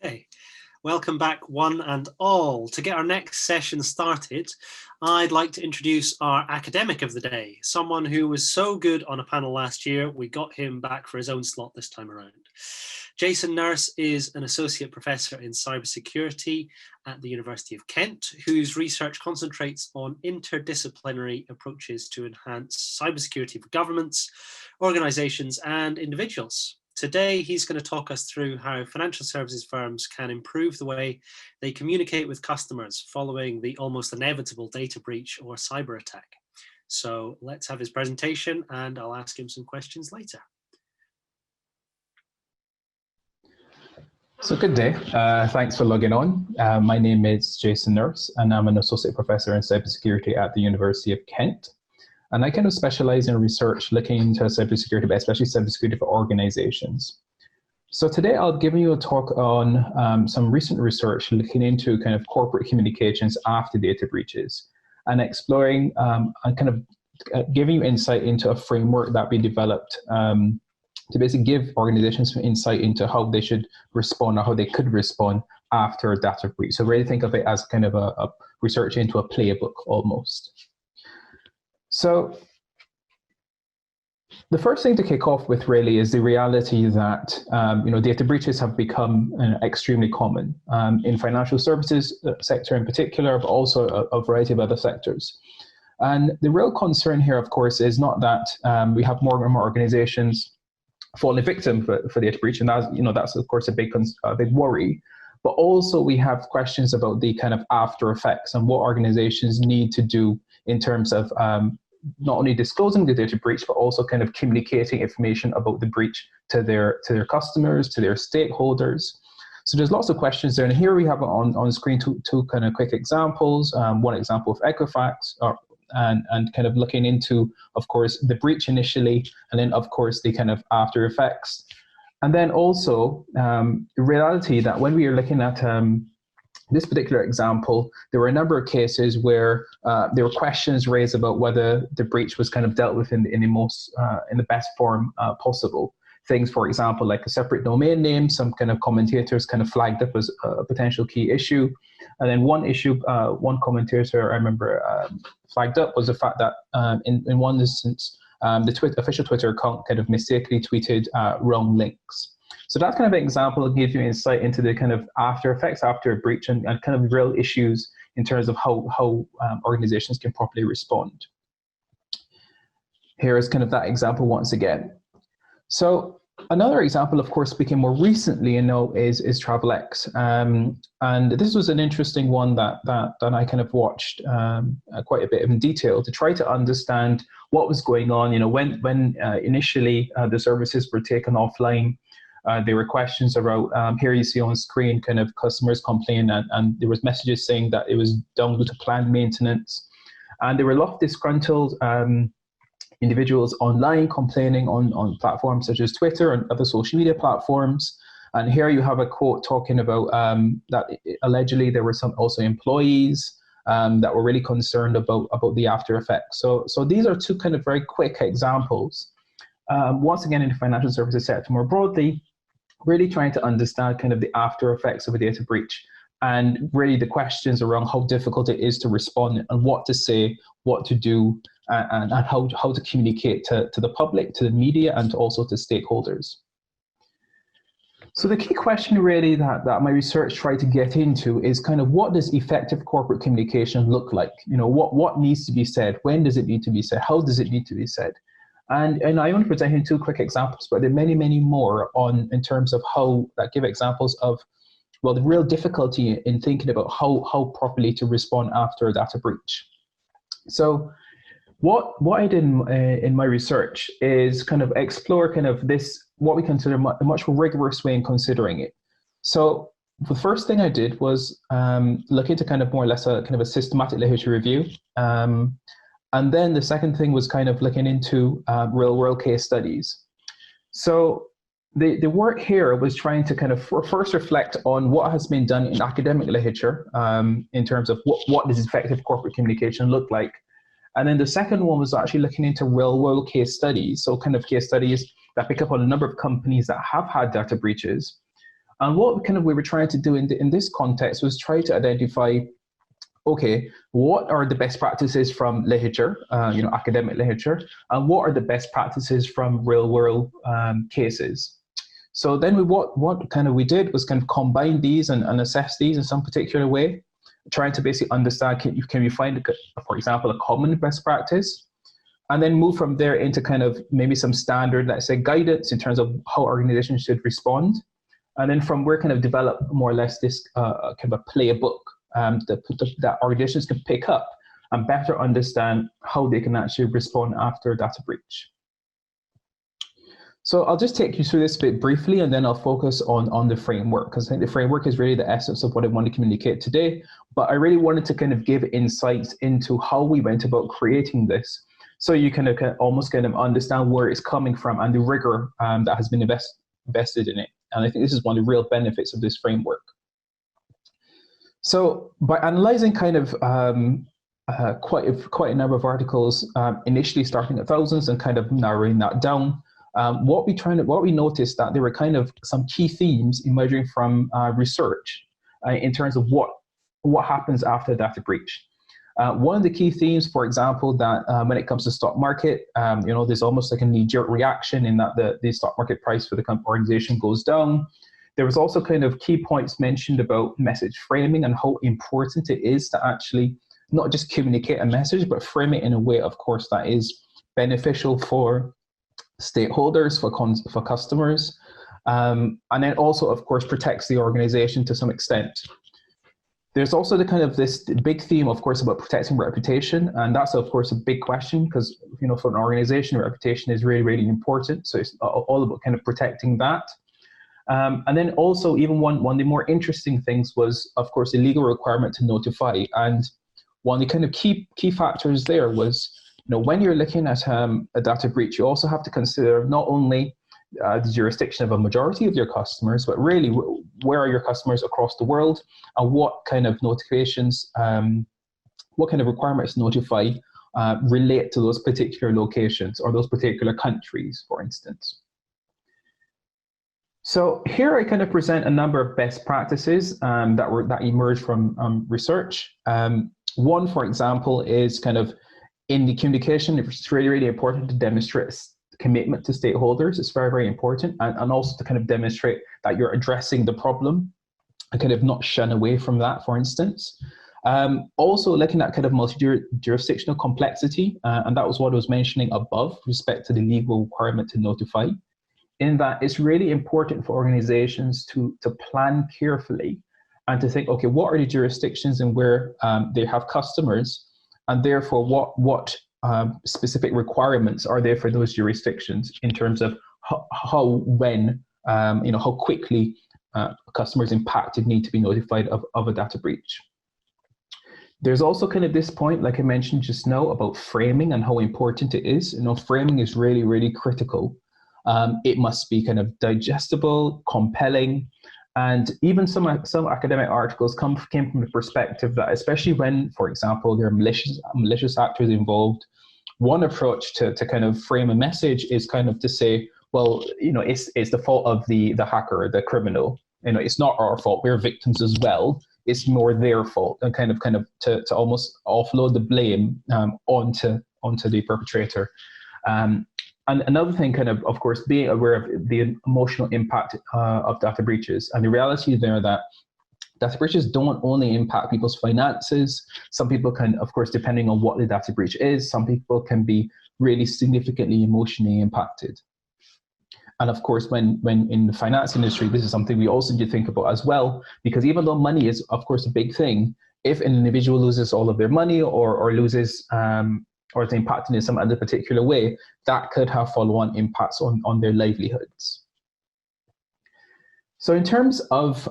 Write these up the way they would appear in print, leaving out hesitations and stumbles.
Okay, welcome back one and all. To get our next session started, I'd like to introduce our academic of the day, someone who was so good on a panel last year, we got him back for his own slot this time around. Jason Nurse is an associate professor in cybersecurity at the University of Kent, whose research concentrates on interdisciplinary approaches to enhance cybersecurity for governments, organizations, and individuals. Today, he's going to talk us through how financial services firms can improve the way they communicate with customers following the almost inevitable data breach or cyber attack. So let's have his presentation and I'll ask him some questions later. So good day. Thanks for logging on. My name is Jason Nurse and I'm an associate professor in cybersecurity at the University of Kent. And I kind of specialize in research looking into cybersecurity, but especially cybersecurity for organizations. So today I'll give you a talk on some recent research looking into kind of corporate communications after data breaches and exploring and kind of giving you insight into a framework that we developed to basically give organizations some insight into how they should respond or how they could respond after a data breach. So really think of it as kind of a research into a playbook almost. So the first thing to kick off with really is the reality that data breaches have become extremely common in financial services sector in particular, but also a variety of other sectors. And the real concern here, of course, is not that we have more and more organizations falling victim for data breach, and that's of course a big worry. But also we have questions about the kind of after effects and what organizations need to do in terms of not only disclosing the data breach, but also kind of communicating information about the breach to their customers, to their stakeholders. So there's lots of questions there. And here we have on screen two kind of quick examples. One example of Equifax, and kind of looking into, of course, the breach initially, and then, of course, the kind of after effects. And then also the reality that when we are looking at this particular example, there were a number of cases where there were questions raised about whether the breach was kind of dealt with in the best form possible. Things, for example, like a separate domain name, some kind of commentators kind of flagged up as a potential key issue. And then one commentator I remember flagged up was the fact that in one instance, the official Twitter account kind of mistakenly tweeted wrong links. So that's kind of an example that gives you insight into the kind of after effects after a breach and kind of real issues in terms of how organizations can properly respond. Here is kind of that example once again. So another example, of course, speaking more recently, is TravelX. And this was an interesting one that I kind of watched quite a bit in detail to try to understand what was going on. When initially the services were taken offline, there were questions about, here you see on screen, kind of customers complaining, and there was messages saying that it was down due to planned maintenance. And there were a lot of disgruntled individuals online complaining on platforms such as Twitter and other social media platforms. And here you have a quote talking about that allegedly there were some also employees that were really concerned about the after effects. So these are two kind of very quick examples. Once again, in the financial services sector more broadly, really trying to understand kind of the after effects of a data breach and really the questions around how difficult it is to respond and what to say, what to do, and how to communicate to the public, to the media, and also to stakeholders. So the key question really that my research tried to get into is kind of what does effective corporate communication look like? What needs to be said? When does it need to be said? How does it need to be said? And I only presented two quick examples, but there are many, many more in terms of how that give examples of, well, the real difficulty in thinking about how properly to respond after a data breach. So what I did in my research is kind of explore kind of this, what we consider a much more rigorous way in considering it. So the first thing I did was look into kind of more or less a kind of a systematic literature review. And then the second thing was kind of looking into real world case studies. So the work here was trying to kind of first reflect on what has been done in academic literature in terms of what does effective corporate communication look like. And then the second one was actually looking into real world case studies. So kind of case studies that pick up on a number of companies that have had data breaches And what kind of we were trying to do in this context was try to identify, okay, what are the best practices from literature, academic literature, and what are the best practices from real world cases? So then what kind of we did was kind of combine these and assess these in some particular way, trying to basically understand, can we find, for example, a common best practice? And then move from there into kind of maybe some standard, let's say, guidance in terms of how organizations should respond. And then from where kind of develop more or less this kind of a playbook that organizations can pick up and better understand how they can actually respond after a data breach. So I'll just take you through this bit briefly, and then I'll focus on the framework, because I think the framework is really the essence of what I want to communicate today. But I really wanted to kind of give insights into how we went about creating this, so you can almost kind of understand where it's coming from and the rigor that has been invested in it. And I think this is one of the real benefits of this framework. So by analyzing kind of quite a number of articles, initially starting at thousands and kind of narrowing that down, what we noticed that there were kind of some key themes emerging from research in terms of what happens after a data breach. One of the key themes, for example, that when it comes to stock market, there's almost like a knee-jerk reaction in that the stock market price for the organization goes down. There was also kind of key points mentioned about message framing and how important it is to actually not just communicate a message, but frame it in a way, of course, that is beneficial for stakeholders, for customers, and then also, of course, protects the organization to some extent. There's also the kind of this big theme, of course, about protecting reputation, and that's, of course, a big question because, for an organization, reputation is really, really important. So it's all about kind of protecting that. And then also, even one of the more interesting things was, of course, the legal requirement to notify. And one of the kind of key factors there was, when you're looking at a data breach, you also have to consider not only the jurisdiction of a majority of your customers, but really where are your customers across the world, and what kind of notifications, what kind of requirements to notify relate to those particular locations or those particular countries, for instance. So here I kind of present a number of best practices that emerged from research. One, for example, is kind of in the communication. It's really, really important to demonstrate commitment to stakeholders. It's very, very important, and also to kind of demonstrate that you're addressing the problem and kind of not shun away from that, for instance. Also looking at kind of multi-jurisdictional complexity, and that was what I was mentioning above with respect to the legal requirement to notify, in that it's really important for organizations to plan carefully and to think, okay, what are the jurisdictions and where they have customers, and therefore what specific requirements are there for those jurisdictions in terms of how quickly customers impacted need to be notified of a data breach. There's also kind of this point, like I mentioned just now, about framing and how important it is. Framing is really, really critical. It must be kind of digestible, compelling, and even some academic articles came from the perspective that, especially when, for example, there are malicious actors involved, one approach to kind of frame a message is kind of to say, well, it's the fault of the hacker, the criminal. It's not our fault. We're victims as well. It's more their fault, and kind of to almost offload the blame onto the perpetrator. And another thing, of course, being aware of the emotional impact of data breaches, and the reality there that data breaches don't only impact people's finances. Some people can, of course, depending on what the data breach is, some people can be really significantly emotionally impacted. And of course, when in the finance industry, this is something we also need to think about as well, because even though money is, of course, a big thing, if an individual loses all of their money or loses or is impacted in some other particular way, that could have follow-on impacts on their livelihoods. So in terms of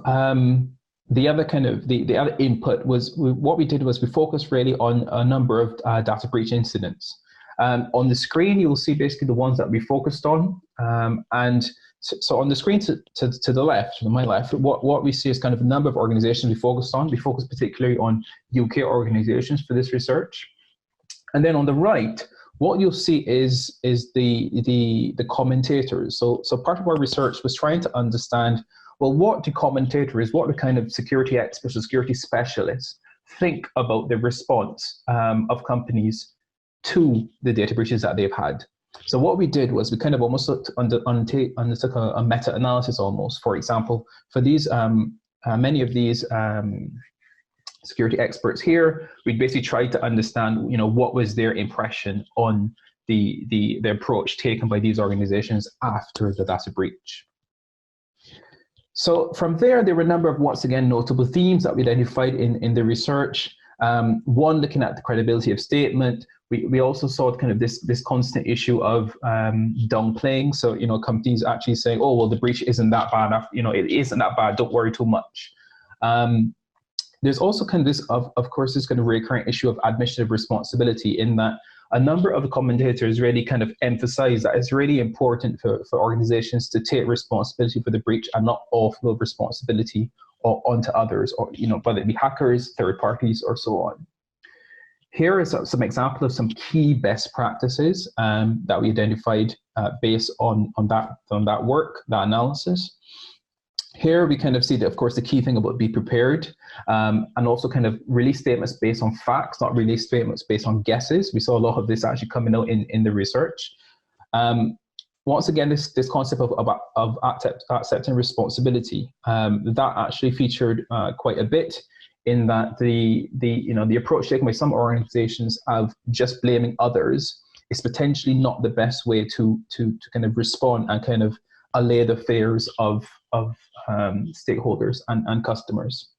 the other kind of the other input was what we did was we focused really on a number of data breach incidents. On the screen, you will see basically the ones that we focused on. And so on the screen to the left, to my left, what we see is kind of a number of organizations we focused on. We focused particularly on UK organizations for this research. And then on the right, what you'll see is the commentators. So part of our research was trying to understand well, what do commentators, what do kind of security experts or security specialists think about the response of companies to the data breaches that they've had? So what we did was we kind of almost undertook a meta-analysis almost. For example, for these many of these security experts here, we basically tried to understand, what was their impression on the approach taken by these organizations after the data breach. So from there were a number of, once again, notable themes that we identified in the research. One, looking at the credibility of statement. We also saw kind of this constant issue of downplaying. So, companies actually saying, oh, well, the breach isn't that bad. It isn't that bad. Don't worry too much. There's also kind of this, of course, this kind of recurrent issue of admission of responsibility, in that a number of the commentators really kind of emphasize that it's really important for organizations to take responsibility for the breach and not offload responsibility onto others, or whether it be hackers, third parties, or so on. Here is some example of some key best practices that we identified based on that work, that analysis. Here we kind of see that, of course, the key thing about be prepared, and also kind of release statements based on facts, not release statements based on guesses. We saw a lot of this actually coming out in the research. Once again, this concept of accepting responsibility, that actually featured quite a bit, in that the approach taken by some organizations of just blaming others is potentially not the best way to kind of respond and kind of allay the fears of stakeholders and customers.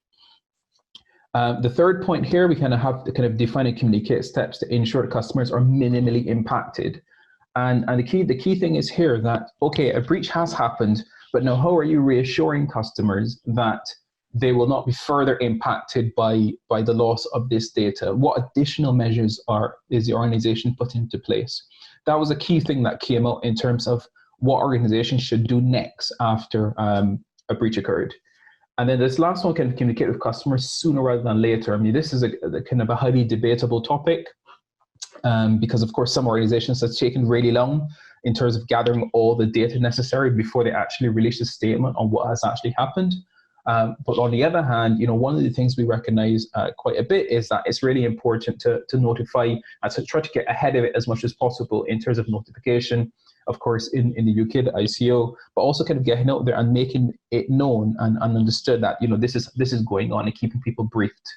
The third point here, we kind of have to kind of define and communicate steps to ensure that customers are minimally impacted. And the key thing is here that, okay, a breach has happened, but now how are you reassuring customers that they will not be further impacted by the loss of this data? What additional measures is the organization put into place? That was a key thing that came out in terms of what organizations should do next after a breach occurred. And then this last one, can communicate with customers sooner rather than later. I mean, this is a kind of a highly debatable topic, because of course some organizations have taken really long in terms of gathering all the data necessary before they actually release a statement on what has actually happened. But on the other hand, one of the things we recognize quite a bit is that it's really important to notify and to try to get ahead of it as much as possible in terms of notification. Of course, in the UK, the ICO, but also kind of getting out there and making it known and understood that this is going on, and keeping people briefed.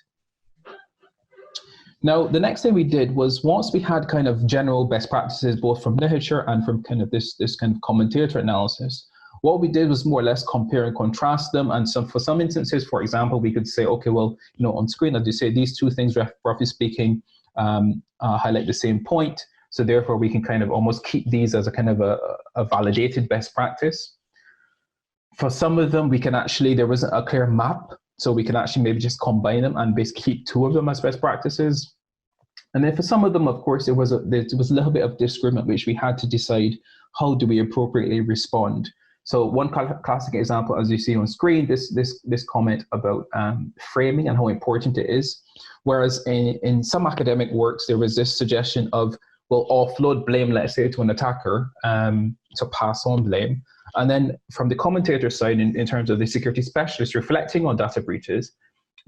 Now, the next thing we did was, once we had kind of general best practices, both from literature and from kind of this kind of commentator analysis, what we did was more or less compare and contrast them. And for some instances, for example, we could say, okay, well, on screen, as you say, these two things, roughly speaking, highlight the same point. So therefore, we can kind of almost keep these as a kind of a validated best practice. For some of them, we can actually, there wasn't a clear map, so we can actually maybe just combine them and basically keep two of them as best practices. And then for some of them, of course, there was a little bit of disagreement, which we had to decide, how do we appropriately respond? So one classic example, as you see on screen, this comment about framing and how important it is. Whereas in some academic works, there was this suggestion of, well, offload blame, let's say, to an attacker, to pass on blame. And then from the commentator side, in terms of the security specialists reflecting on data breaches,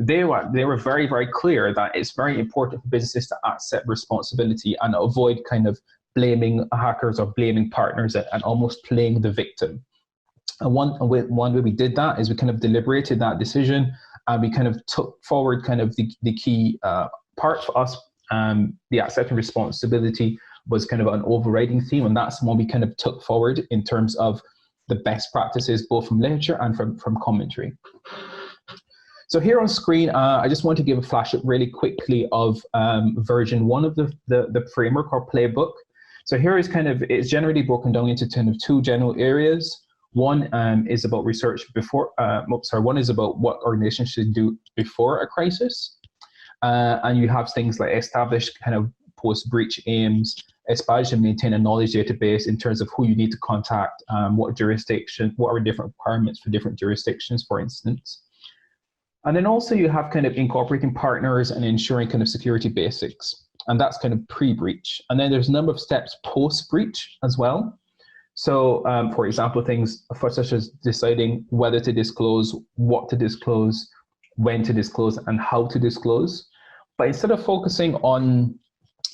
they were very, very clear that it's very important for businesses to accept responsibility and avoid kind of blaming hackers or blaming partners and almost playing the victim. And one way we did that is we kind of deliberated that decision, and we kind of took forward kind of the key part for us. The accepting responsibility was kind of an overriding theme, and that's one we kind of took forward in terms of the best practices, both from literature and from commentary. So here on screen, I just want to give a flash up really quickly of version 1 of the framework or playbook. So here is it's generally broken down into kind of two general areas. One is about research one is about what organizations should do before a crisis. And you have things like establish kind of post-breach aims, establish and maintain a knowledge database in terms of who you need to contact, what jurisdiction, what are different requirements for different jurisdictions, for instance. And then also you have kind of incorporating partners and ensuring kind of security basics. And that's kind of pre-breach. And then there's a number of steps post-breach as well. So, for example, things such as deciding whether to disclose, what to disclose, when to disclose, and how to disclose. But instead of focusing on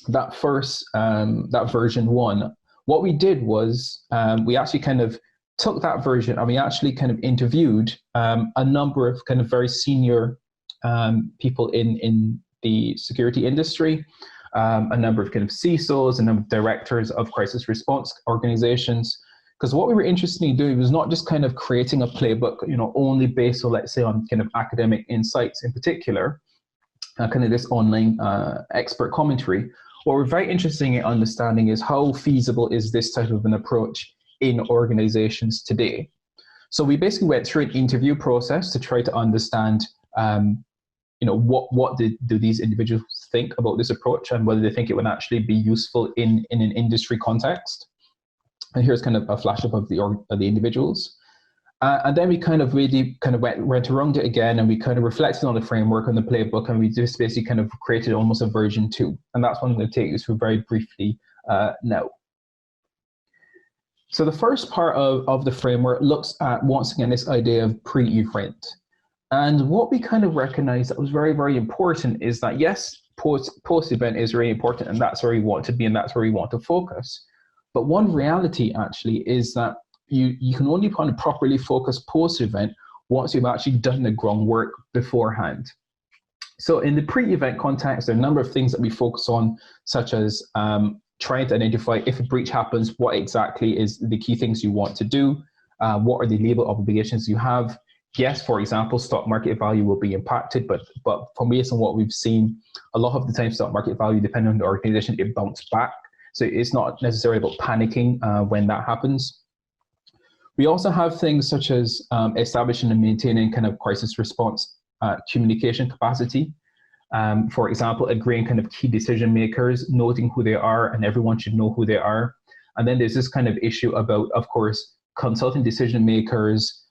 that first, that version 1, what we did was we actually kind of took that version and we actually kind of interviewed a number of kind of very senior people in the security industry, a number of kind of CISOs, a number of directors of crisis response organizations. Because what we were interested in doing was not just kind of creating a playbook, only based on, let's say, on kind of academic insights in particular, kind of this online expert commentary. What we're very interested in understanding is how feasible is this type of an approach in organizations today. So we basically went through an interview process to try to understand, what do these individuals think about this approach and whether they think it would actually be useful in an industry context. And here's kind of a flash-up of the individuals. And then we kind of really kind of went around it again, and we kind of reflected on the framework and the playbook, and we just basically kind of created almost a version 2. And that's what I'm going to take you through very briefly now. So the first part of the framework looks at, once again, this idea of pre-event. And what we kind of recognize that was very, very important is that, yes, post-event is really important, and that's where we want to be, and that's where we want to focus. But one reality actually is that you can only kind of properly focus post-event once you've actually done the groundwork beforehand. So in the pre-event context, there are a number of things that we focus on, such as trying to identify if a breach happens, what exactly is the key things you want to do, what are the legal obligations you have. Yes, for example, stock market value will be impacted, but from based on what we've seen, a lot of the time stock market value, depending on the organization, it bounced back. So it's not necessarily about panicking when that happens. We also have things such as establishing and maintaining kind of crisis response communication capacity. For example, agreeing kind of key decision makers, noting who they are, and everyone should know who they are. And then there's this kind of issue about, of course, consulting decision makers,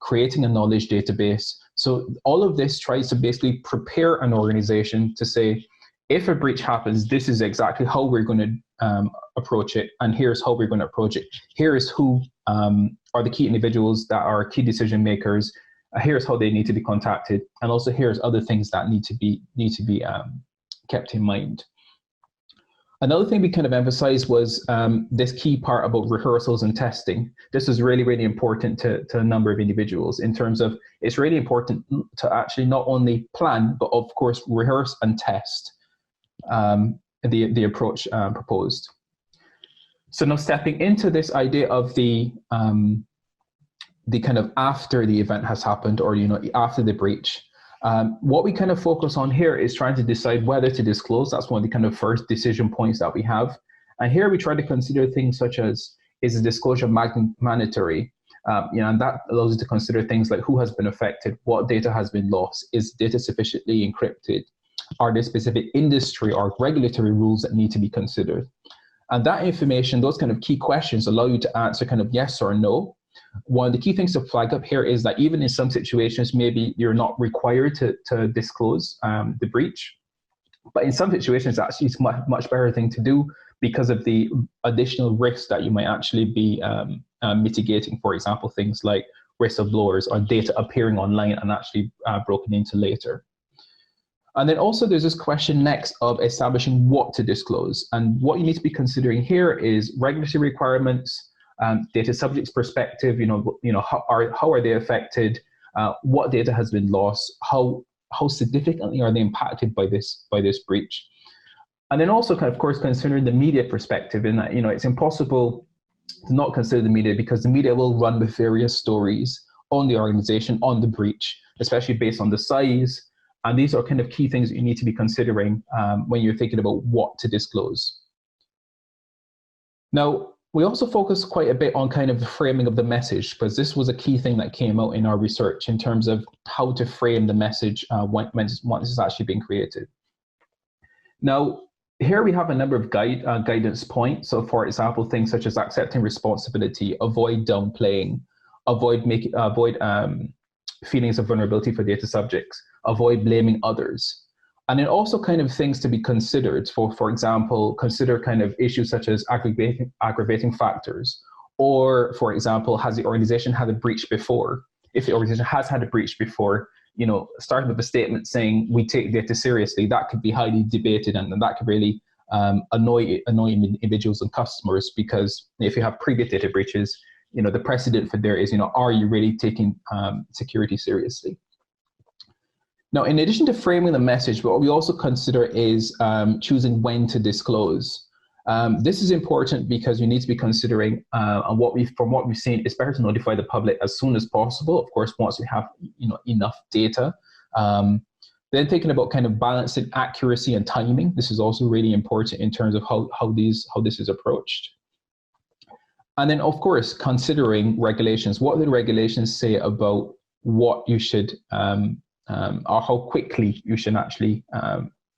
creating a knowledge database. So all of this tries to basically prepare an organization to say, if a breach happens, this is exactly how we're going to approach it, and here's how we're going to approach it. Here is who are the key individuals that are key decision makers. Here's how they need to be contacted, and also here's other things that need to be kept in mind. Another thing we kind of emphasized was this key part about rehearsals and testing. This is really, really important to a number of individuals in terms of it's really important to actually not only plan, but of course rehearse and test the approach proposed. So now stepping into this idea of the kind of after the event has happened, or after the breach, what we kind of focus on here is trying to decide whether to disclose. That's one of the kind of first decision points that we have. And here we try to consider things such as, is the disclosure mandatory? And that allows you to consider things like who has been affected, what data has been lost, is data sufficiently encrypted, are there specific industry or regulatory rules that need to be considered? And that information, those kind of key questions allow you to answer kind of yes or no. One of the key things to flag up here is that even in some situations, maybe you're not required to disclose the breach. But in some situations, actually, it's a much better thing to do because of the additional risks that you might actually be mitigating. For example, things like whistleblowers or data appearing online and actually broken into later. And then also there's this question next of establishing what to disclose. And what you need to be considering here is regulatory requirements, data subjects perspective, how are they affected, what data has been lost, how significantly are they impacted by this breach. And then also of course considering the media perspective, in that it's impossible to not consider the media, because the media will run with various stories on the organization, on the breach, especially based on the size. And these are kind of key things that you need to be considering when you're thinking about what to disclose. Now, we also focus quite a bit on kind of the framing of the message, because this was a key thing that came out in our research in terms of how to frame the message once it's actually been created. Now, here we have a number of guidance points. So for example, things such as accepting responsibility, avoid downplaying, avoid feelings of vulnerability for data subjects, avoid blaming others. And then also kind of things to be considered. For example, consider kind of issues such as aggravating factors, Or, for example, has the organization had a breach before? If the organization has had a breach before, starting with a statement saying we take data seriously, that could be highly debated, and that could really annoy individuals and customers, because if you have previous data breaches, the precedent for there is, are you really taking security seriously? Now, in addition to framing the message, what we also consider is choosing when to disclose. This is important because you need to be considering, from what we've seen, it's better to notify the public as soon as possible. Of course, once we have enough data. Then thinking about kind of balancing accuracy and timing. This is also really important in terms of how this is approached. And then, of course, considering regulations. What do the regulations say about what you should, or how quickly you should actually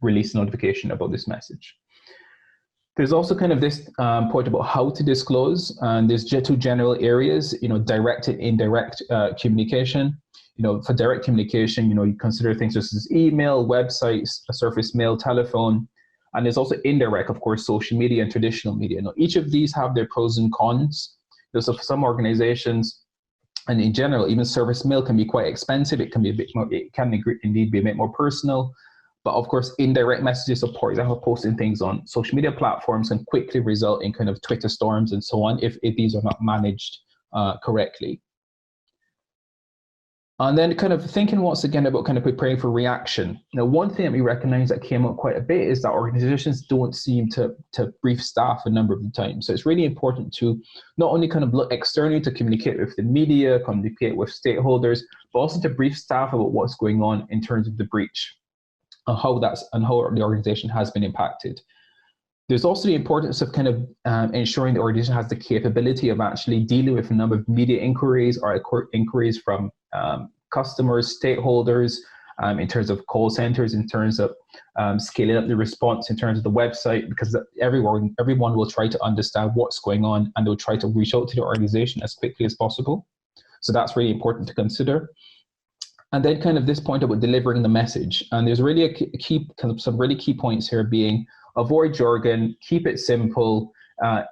release notification about this message? There's also kind of this point about how to disclose, and there's two general areas, direct and indirect communication. For direct communication, you consider things such as email, websites, surface mail, telephone, and there's also indirect, of course, social media and traditional media. Each of these have their pros and cons. So for some organizations, and in general, even surface mail can be quite expensive. It can be a bit more, it can indeed be a bit more personal. But of course, indirect messages, so for example, posting things on social media platforms can quickly result in kind of Twitter storms and so on if these are not managed correctly. And then kind of thinking once again about kind of preparing for reaction. Now, one thing that we recognize that came up quite a bit is that organizations don't seem to brief staff a number of the time. So it's really important to not only kind of look externally to communicate with the media, communicate with stakeholders, but also to brief staff about what's going on in terms of the breach and how the organization has been impacted. There's also the importance of kind of ensuring the organization has the capability of actually dealing with a number of media inquiries or inquiries from customers, stakeholders, in terms of call centers, in terms of scaling up the response, in terms of the website, because everyone will try to understand what's going on, and they'll try to reach out to the organization as quickly as possible. So that's really important to consider. And then kind of this point about delivering the message. And there's really some really key points here being avoid jargon, keep it simple,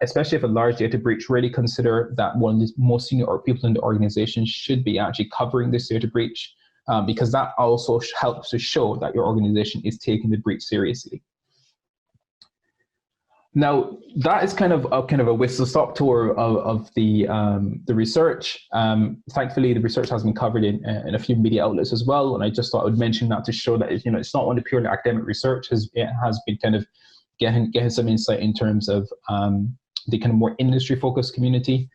especially if a large data breach, really consider that one of the most senior people in the organization should be actually covering this data breach, because that also helps to show that your organization is taking the breach seriously. Now, that is kind of a whistle-stop tour of the research. Thankfully, the research has been covered in a few media outlets as well, and I just thought I would mention that to show that it's not only purely academic research. It has been kind of getting some insight in terms of the kind of more industry-focused community.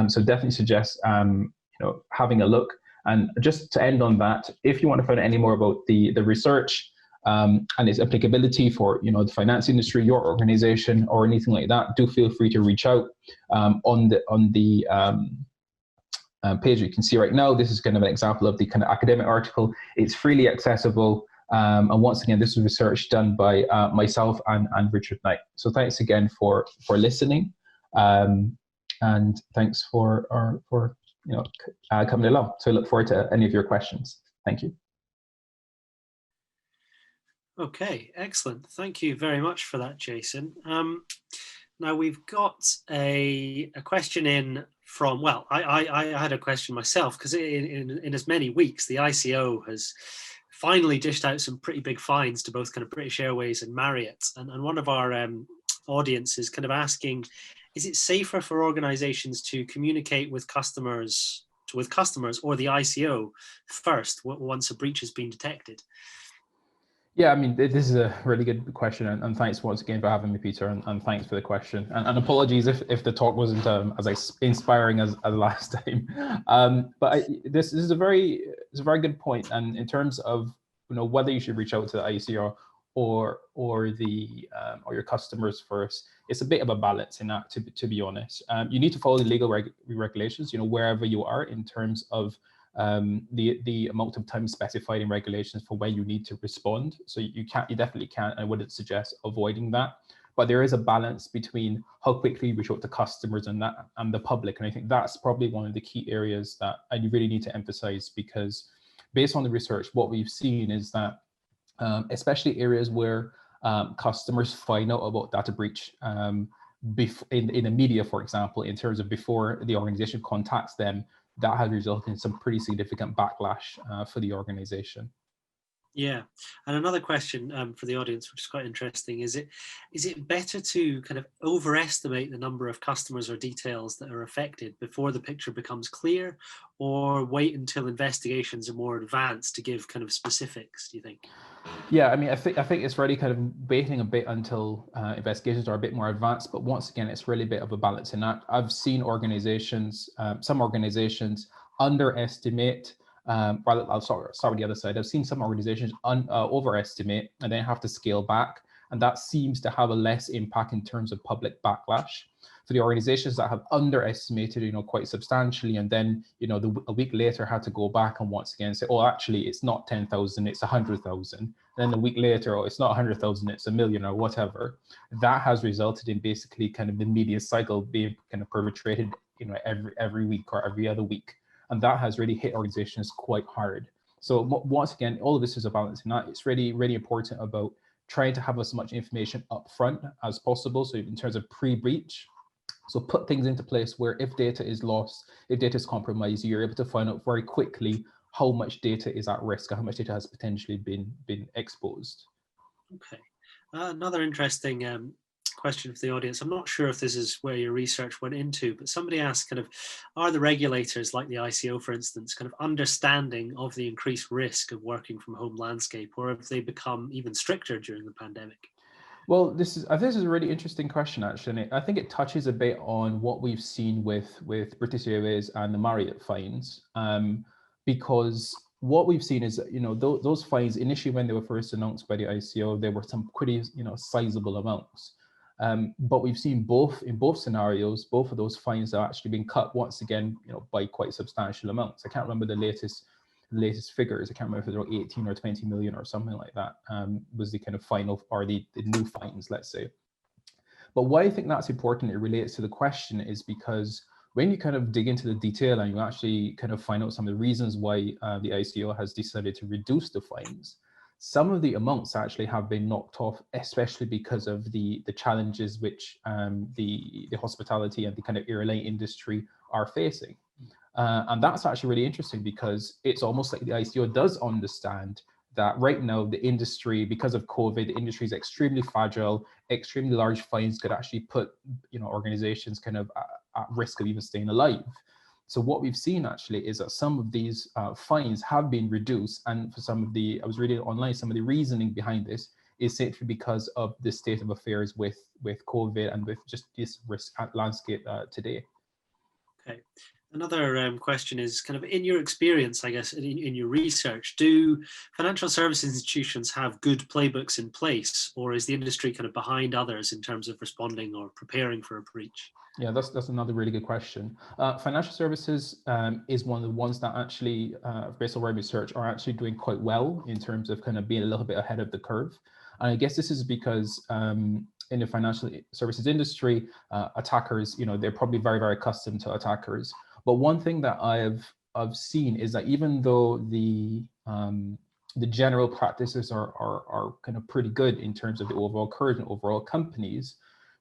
So definitely suggest having a look. And just to end on that, if you want to find out any more about the research, and its applicability for the finance industry, your organization, or anything like that, do feel free to reach out on the page you can see right now. This is kind of an example of the kind of academic article. It's freely accessible, and once again, this was research done by myself and Richard Knight. So thanks again for listening, and thanks for coming along. So I look forward to any of your questions. Thank you. Okay, excellent. Thank you very much for that, Jason. Now we've got a question in from, well, I had a question myself, because in as many weeks, the ICO has finally dished out some pretty big fines to both kind of British Airways and Marriott. And one of our audience is kind of asking, is it safer for organizations to communicate with customers or the ICO first once a breach has been detected? Yeah, I mean, this is a really good question, and thanks once again for having me, Peter, and thanks for the question. And apologies if the talk wasn't as inspiring as last time. But this is a very good point, and in terms of whether you should reach out to the ICO or your customers first, it's a bit of a balance in that. To be honest, you need to follow the legal regulations, wherever you are, in terms of the amount of time specified in regulations for when you need to respond. So you definitely can't. I wouldn't suggest avoiding that. But there is a balance between how quickly you reach out to customers and the public. And I think that's probably one of the key areas that I really need to emphasize, because based on the research, what we've seen is that especially areas where customers find out about data breach, in the media, for example, in terms of before the organization contacts them, that has resulted in some pretty significant backlash for the organization. Yeah, and another question for the audience, which is quite interesting, is it better to kind of overestimate the number of customers or details that are affected before the picture becomes clear, or wait until investigations are more advanced to give kind of specifics, do you think? Yeah, I mean, I think it's really kind of waiting a bit until investigations are a bit more advanced. But once again, it's really a bit of a balancing act. I've seen organizations, some organizations underestimate. Well, I'll start with the other side. I've seen some organizations overestimate and then have to scale back, and that seems to have a less impact in terms of public backlash. For the organizations that have underestimated, quite substantially, and then, a week later had to go back and once again say, oh, actually, it's not 10,000, it's 100,000. Then a week later, oh, it's not 100,000, it's a million or whatever. That has resulted in basically kind of the media cycle being kind of perpetrated, every week or every other week. And that has really hit organizations quite hard. So once again, all of this is a balancing act. It's really, really important about trying to have as much information up front as possible. So in terms of pre-breach, so put things into place where if data is lost, if data is compromised, you're able to find out very quickly how much data is at risk or how much data has potentially been exposed. Okay. Another interesting question for the audience. I'm not sure if this is where your research went into, but somebody asked kind of, are the regulators like the ICO, for instance, kind of understanding of the increased risk of working from home landscape, or have they become even stricter during the pandemic? Well, this is a really interesting question, actually. And I think it touches a bit on what we've seen with British Airways and the Marriott fines, because what we've seen is, those fines initially when they were first announced by the ICO, there were some pretty, sizable amounts. But we've seen in both scenarios, both of those fines are actually being cut once again, by quite substantial amounts. I can't remember the latest figures. I can't remember if they're 18 or 20 million or something like that, was the kind of final, or the new fines, let's say. But why I think that's important, it relates to the question, is because when you kind of dig into the detail and you actually kind of find out some of the reasons why the ICO has decided to reduce the fines, some of the amounts actually have been knocked off, especially because of the challenges which the hospitality and the kind of airline industry are facing. And that's actually really interesting, because it's almost like the ICO does understand that right now the industry, because of COVID, the industry is extremely fragile. Extremely large fines could actually put organizations kind of at risk of even staying alive. So what we've seen actually is that some of these fines have been reduced, and for some of the, I was reading online, some of the reasoning behind this is simply because of the state of affairs with COVID and with just this risk landscape today. Okay. Another question is kind of, in your experience, I guess, in your research, do financial services institutions have good playbooks in place, or is the industry kind of behind others in terms of responding or preparing for a breach? Yeah, that's another really good question. Financial services is one of the ones that actually, based on our research, are actually doing quite well in terms of kind of being a little bit ahead of the curve. And I guess this is because in the financial services industry, attackers, they're probably very, very accustomed to attackers. But one thing that I've seen is that even though the general practices are kind of pretty good in terms of the overall courage and overall companies,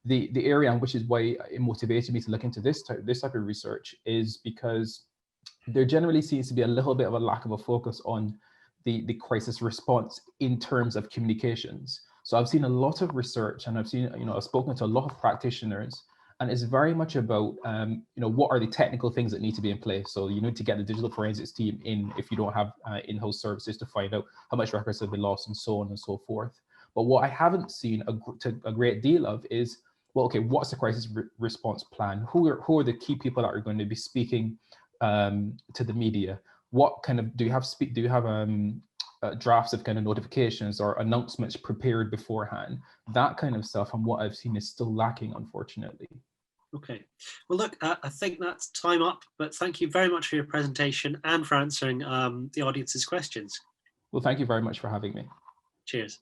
the area, and which is why it motivated me to look into this type of research, is because there generally seems to be a little bit of a lack of a focus on the crisis response in terms of communications. So I've seen a lot of research, and I've spoken to a lot of practitioners, and it's very much about, what are the technical things that need to be in place. So you need to get the digital forensics team in if you don't have in-house services to find out how much records have been lost and so on and so forth. But what I haven't seen a great deal of is, well, okay, what's the crisis response plan? Who are the key people that are going to be speaking to the media? What kind of, do you have drafts of kind of notifications or announcements prepared beforehand? That kind of stuff, and what I've seen, is still lacking, unfortunately. Okay. Well, look, I think that's time up, but thank you very much for your presentation and for answering the audience's questions. Well, thank you very much for having me. Cheers.